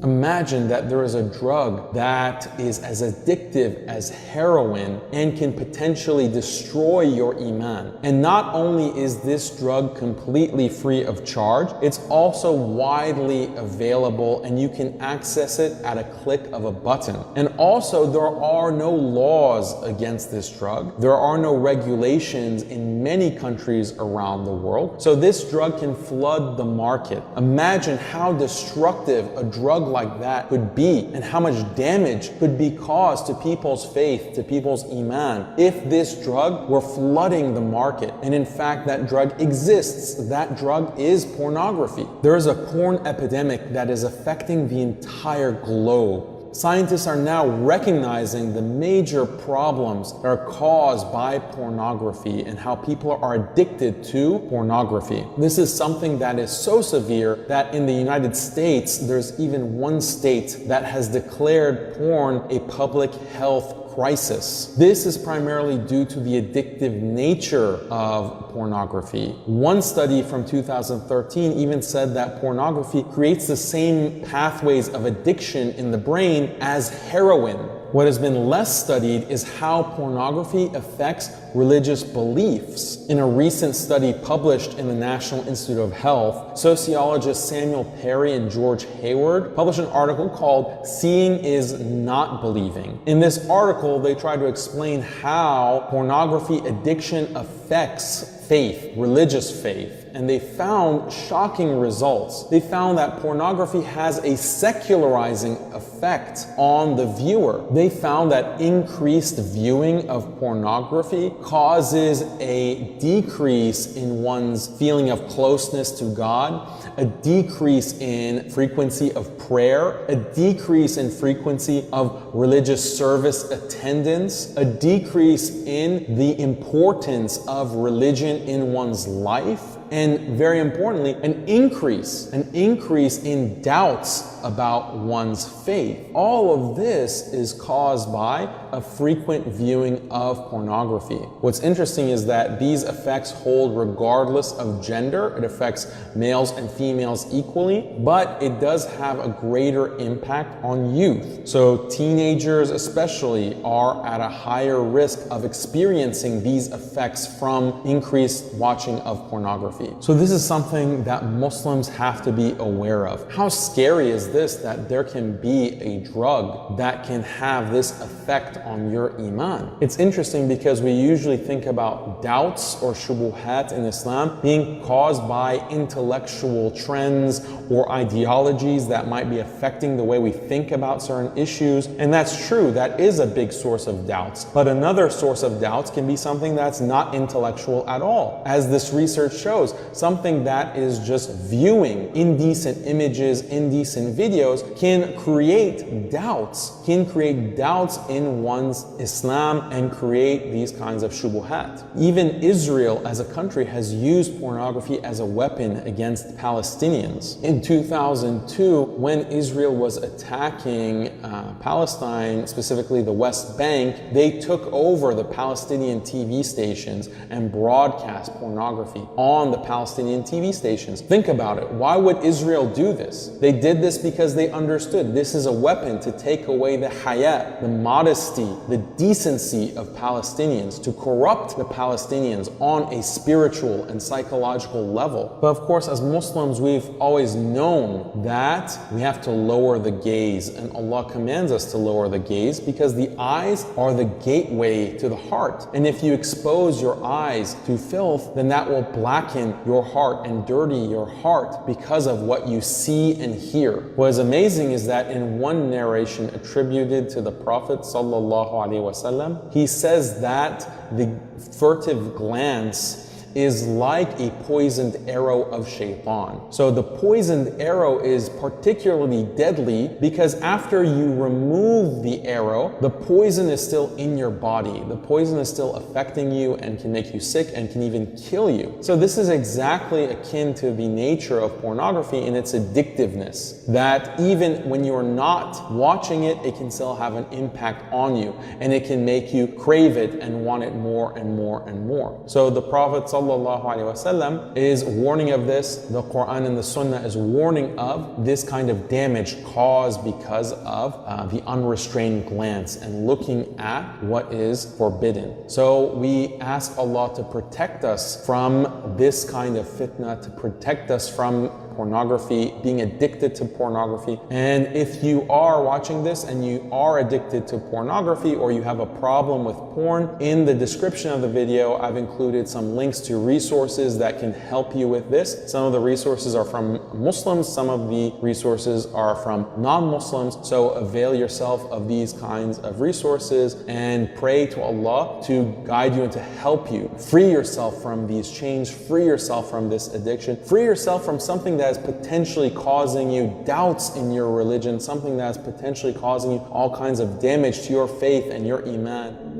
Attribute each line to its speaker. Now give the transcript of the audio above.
Speaker 1: Imagine that there is a drug that is as addictive as heroin and can potentially destroy your Iman. And not only is this drug completely free of charge, it's also widely available and you can access it at a click of a button. And also, there are no laws against this drug. There are no regulations in many countries around the world. So this drug can flood the market. Imagine how destructive a drug like that could be and how much damage could be caused to people's faith, to people's Iman, if this drug were flooding the market. And in fact, that drug exists. That drug is pornography. There is a porn epidemic that is affecting the entire globe. Scientists are now recognizing the major problems that are caused by pornography and how people are addicted to pornography. This is something that is so severe that in the United States, there's even one state that has declared porn a public health crisis. This is primarily due to the addictive nature of pornography. One study from 2013 even said that pornography creates the same pathways of addiction in the brain as heroin. What has been less studied is how pornography affects religious beliefs. In a recent study published in the National Institute of Health, sociologists Samuel Perry and George Hayward published an article called "Seeing is Not Believing." In this article, they try to explain how pornography addiction affects faith, religious faith. And they found shocking results. They found that pornography has a secularizing effect on the viewer. They found that increased viewing of pornography causes a decrease in one's feeling of closeness to God, a decrease in frequency of prayer, a decrease in frequency of religious service attendance, a decrease in the importance of religion in one's life, and very importantly, an increase in doubts about one's faith. All of this is caused by a frequent viewing of pornography. What's interesting is that these effects hold regardless of gender. It affects males and females equally, but it does have a greater impact on youth. So teenagers especially are at a higher risk of experiencing these effects from increased watching of pornography. So this is something that Muslims have to be aware of. How scary is this, that there can be a drug that can have this effect on your Iman? It's interesting because we usually think about doubts or shubuhat in Islam being caused by intellectual trends or ideologies that might be affecting the way we think about certain issues. And that's true, that is a big source of doubts. But another source of doubts can be something that's not intellectual at all. As this research shows, something that is just viewing indecent images, indecent videos can create doubts in one's Islam and create these kinds of shubuhat. Even Israel as a country has used pornography as a weapon against Palestinians. In 2002, when Israel was attacking Palestine, specifically the West Bank, they took over the Palestinian TV stations and broadcast pornography on the Palestinian TV stations. Think about it. Why would Israel do this? They did this because they understood this is a weapon to take away the haya, the modesty, the decency of Palestinians, to corrupt the Palestinians on a spiritual and psychological level. But of course, as Muslims, we've always known that we have to lower the gaze, and Allah commands us to lower the gaze because the eyes are the gateway to the heart. And if you expose your eyes to filth, then that will blacken your heart and dirty your heart because of what you see and hear. What is amazing is that in one narration attributed to the Prophet ﷺ, he says that the furtive glance is like a poisoned arrow of shaitan. So the poisoned arrow is particularly deadly because after you remove the arrow, the poison is still in your body. The poison is still affecting you and can make you sick and can even kill you. So this is exactly akin to the nature of pornography in its addictiveness, that even when you're not watching it, it can still have an impact on you and it can make you crave it and want it more and more and more. So the Prophet sallallahu alaihi wasallam is warning of this. The Quran and the Sunnah is warning of this kind of damage caused because of the unrestrained glance and looking at what is forbidden. So we ask Allah to protect us from this kind of fitna, to protect us from pornography, being addicted to pornography. And if you are watching this and you are addicted to pornography, or you have a problem with porn, in the description of the video I've included some links to resources that can help you with this. Some of the resources are from Muslims, some of the resources are from non-Muslims, so avail yourself of these kinds of resources and pray to Allah to guide you and to help you free yourself from these chains, free yourself from this addiction, free yourself from something that is potentially causing you doubts in your religion, something that is potentially causing you all kinds of damage to your faith and your Iman.